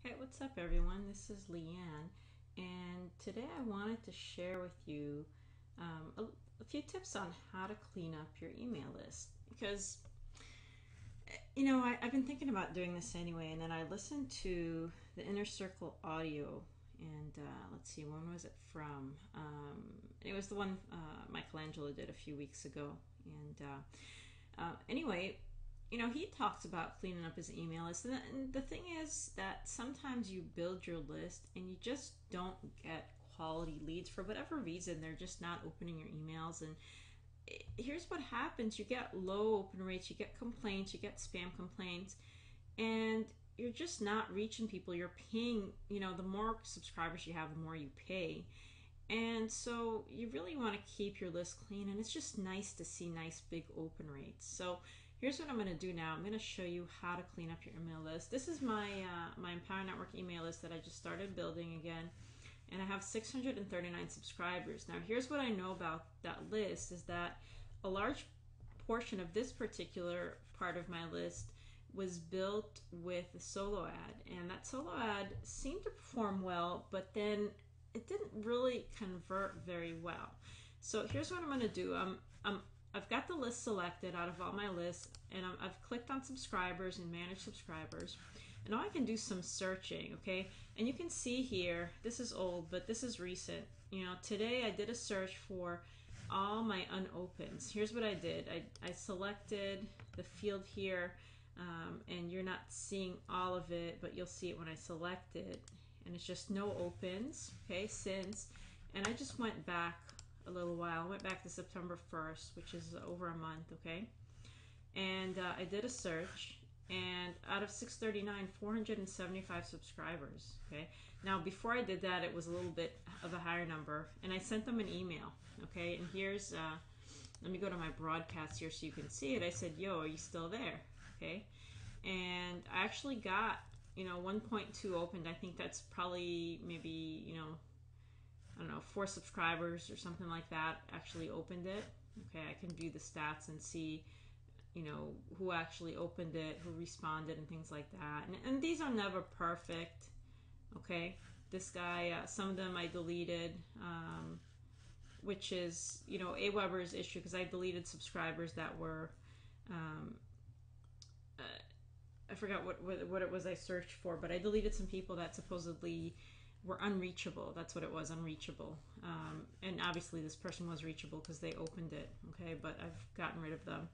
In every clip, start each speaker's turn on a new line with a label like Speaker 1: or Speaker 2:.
Speaker 1: Hey, what's up, everyone? This is Leanne, and today I wanted to share with you a few tips on how to clean up your email list. Because, I've been thinking about doing this anyway, and then I listened to the Inner Circle audio, and let's see, when was it from? It was the one Michelangelo did a few weeks ago, and anyway, he talks about cleaning up his email list. And the thing is that sometimes you build your list and you just don't get quality leads for whatever reason. They're just not opening your emails. And here's what happens: you get low open rates, you get complaints, you get spam complaints, and you're just not reaching people. You're paying, the more subscribers you have, the more you pay. And so you really want to keep your list clean, and it's just nice to see nice big open rates. So here's what I'm going to do now. I'm going to show you how to clean up your email list. This is my Empower Network email list that I just started building again, and I have 639 subscribers. Now here's what I know about that list is that a large portion of this particular part of my list was built with a solo ad, and that solo ad seemed to perform well, but then it didn't really convert very well. So here's what I'm going to do. I've got the list selected out of all my lists, and I've clicked on subscribers and manage subscribers. And now I can do some searching, okay? And you can see here, this is old, but this is recent. Today I did a search for all my unopens. Here's what I did. I selected the field here, and you're not seeing all of it, but you'll see it when I select it. And it's just no opens, okay, since. And I just went back a little while. I went back to September 1st, which is over a month, okay? And I did a search, and out of 639, 475 subscribers, okay? Now, before I did that, it was a little bit of a higher number, and I sent them an email, okay? And here's, let me go to my broadcast here so you can see it. I said, yo, are you still there, okay? And I actually got 1.2 opened. I think that's probably maybe, I don't know, 4 subscribers or something like that actually opened it. Okay, I can view the stats and see, who actually opened it, who responded, and things like that. And these are never perfect. Okay, this guy, some of them I deleted, which is, aweber's issue, because I deleted subscribers that were, I forgot what it was I searched for, but I deleted some people that supposedly were unreachable. That's what it was, unreachable. And obviously this person was reachable because they opened it, okay, but I've gotten rid of them.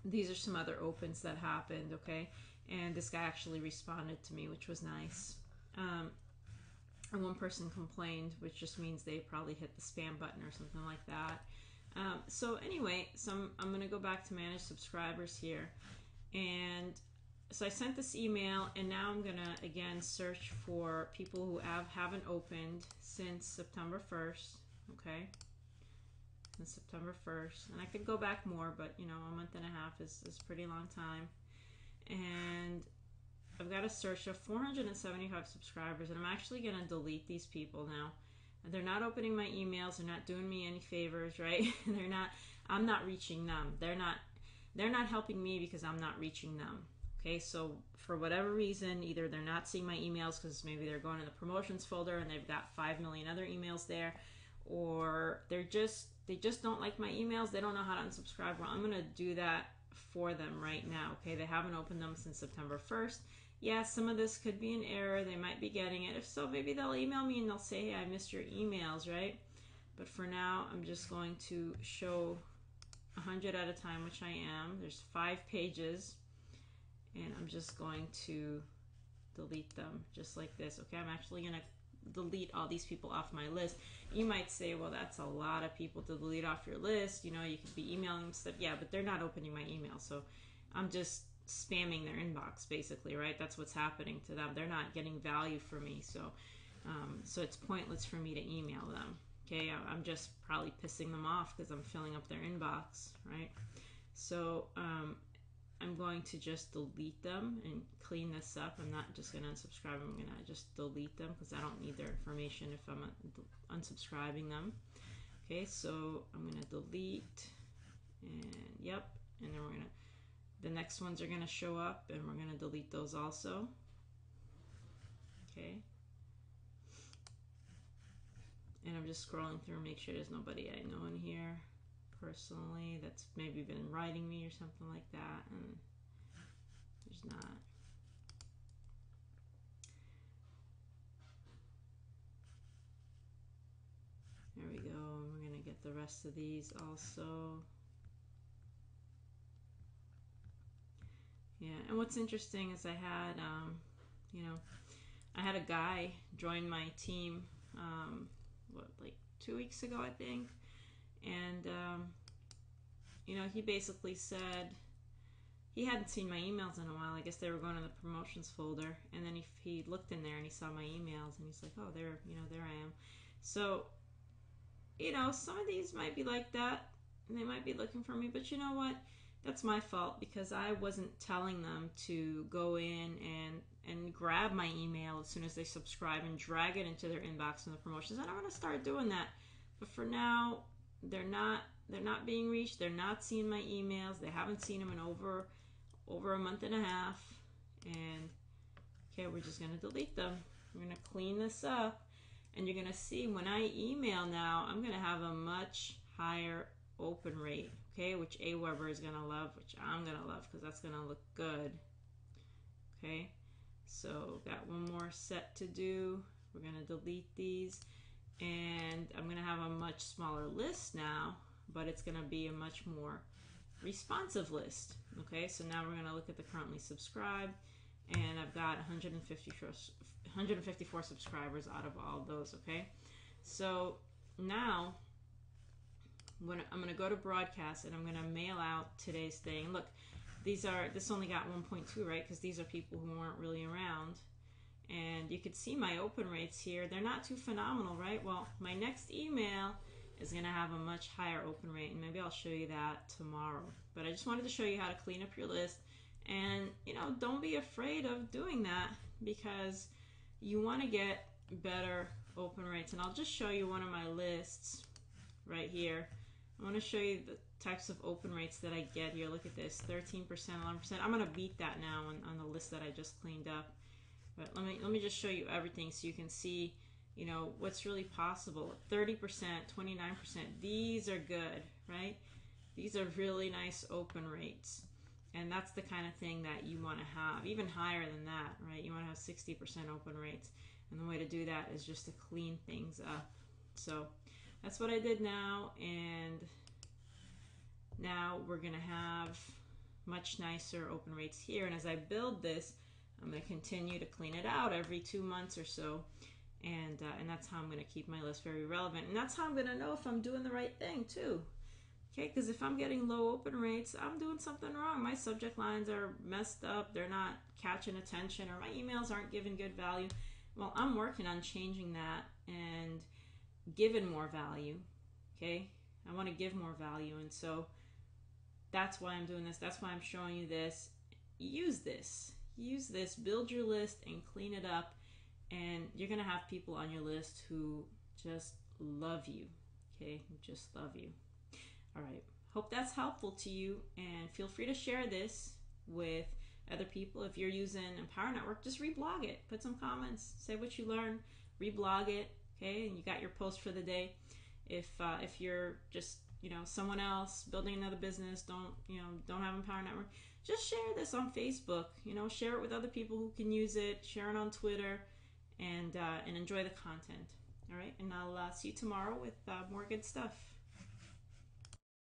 Speaker 1: These are some other opens that happened, okay, and this guy actually responded to me, which was nice. And one person complained, which just means they probably hit the spam button or something like that. So anyway, I'm going to go back to manage subscribers here. And so I sent this email, and now I'm gonna again search for people who haven't opened since September 1st. Okay, since September 1st, and I could go back more, but a month and a half is a pretty long time. And I've got a search of 475 subscribers, and I'm actually gonna delete these people now. They're not opening my emails. They're not doing me any favors, right? I'm not reaching them. They're not helping me because I'm not reaching them. Okay, so for whatever reason, either they're not seeing my emails because maybe they're going in the promotions folder and they've got 5 million other emails there, or they just don't like my emails. They don't know how to unsubscribe. Well, I'm going to do that for them right now. Okay, they haven't opened them since September 1st. Yeah, some of this could be an error. They might be getting it. If so, maybe they'll email me and they'll say, hey, I missed your emails, right? But for now, I'm just going to show 100 at a time, which I am. There's 5 pages, and I'm just going to delete them just like this. Okay, I'm actually going to delete all these people off my list. You might say, well, that's a lot of people to delete off your list. You could be emailing them stuff. Yeah, but they're not opening my email, so I'm just spamming their inbox, basically, right? That's what's happening to them. They're not getting value from me, so it's pointless for me to email them. Okay, I'm just probably pissing them off because I'm filling up their inbox, right? So I'm going to just delete them and clean this up. I'm not just going to unsubscribe them. I'm going to just delete them because I don't need their information if I'm unsubscribing them. Okay, so I'm going to delete, and and then the next ones are going to show up, and we're going to delete those also. Okay. And I'm just scrolling through, make sure there's nobody I know in here personally that's maybe been writing me or something like that, and there's not. There we go. We're gonna get the rest of these also. Yeah, and what's interesting is I had, you know, I had a guy join my team, like 2 weeks ago, I think, and he basically said he hadn't seen my emails in a while. I guess they were going in the promotions folder, and then he looked in there and he saw my emails, and he's like, oh, there I am. So, some of these might be like that, and they might be looking for me, but you know what? That's my fault because I wasn't telling them to go in and grab my email as soon as they subscribe and drag it into their inbox in the promotions. And I'm going to start doing that. But for now, they're not being reached. They're not seeing my emails. They haven't seen them in over a month and a half. And okay, we're just going to delete them. We're going to clean this up. And you're going to see when I email now, I'm going to have a much higher open rate, okay, which aweber is going to love, which I'm going to love because that's going to look good. Okay, so got one more set to do. We're going to delete these, and I'm going to have a much smaller list now, but it's going to be a much more responsive list. Okay, so now we're going to look at the currently subscribed, and I've got 154 subscribers out of all those. Okay, so now I'm going to go to broadcast, and I'm going to mail out today's thing. Look, this only got 1.2, right? Because these are people who weren't really around. And you could see my open rates here. They're not too phenomenal, right? Well, my next email is going to have a much higher open rate, and maybe I'll show you that tomorrow. But I just wanted to show you how to clean up your list. And, don't be afraid of doing that because you want to get better open rates. And I'll just show you one of my lists right here. I want to show you the types of open rates that I get here. Look at this, 13%, 11%. I'm going to beat that now on the list that I just cleaned up. But let me just show you everything so you can see, what's really possible. 30%, 29%. These are good, right? These are really nice open rates. And that's the kind of thing that you want to have, even higher than that, right? You want to have 60% open rates. And the way to do that is just to clean things up. So that's what I did now, and now we're going to have much nicer open rates here. And as I build this, I'm going to continue to clean it out every 2 months or so, and that's how I'm going to keep my list very relevant. And that's how I'm going to know if I'm doing the right thing too. Okay, because if I'm getting low open rates, I'm doing something wrong. My subject lines are messed up. They're not catching attention, or my emails aren't giving good value. Well, I'm working on changing that and given more value. Okay, I want to give more value, and so that's why I'm doing this. That's why I'm showing you this. Use this, build your list and clean it up, and you're gonna have people on your list who just love you. Okay, who just love you. All right, hope that's helpful to you, and feel free to share this with other people. If you're using Empower Network, just reblog it, put some comments, say what you learned, reblog it. Okay, and you got your post for the day. If you're just someone else building another business, don't have Empower Network, just share this on Facebook. Share it with other people who can use it. Share it on Twitter, and enjoy the content. All right, and I'll see you tomorrow with more good stuff.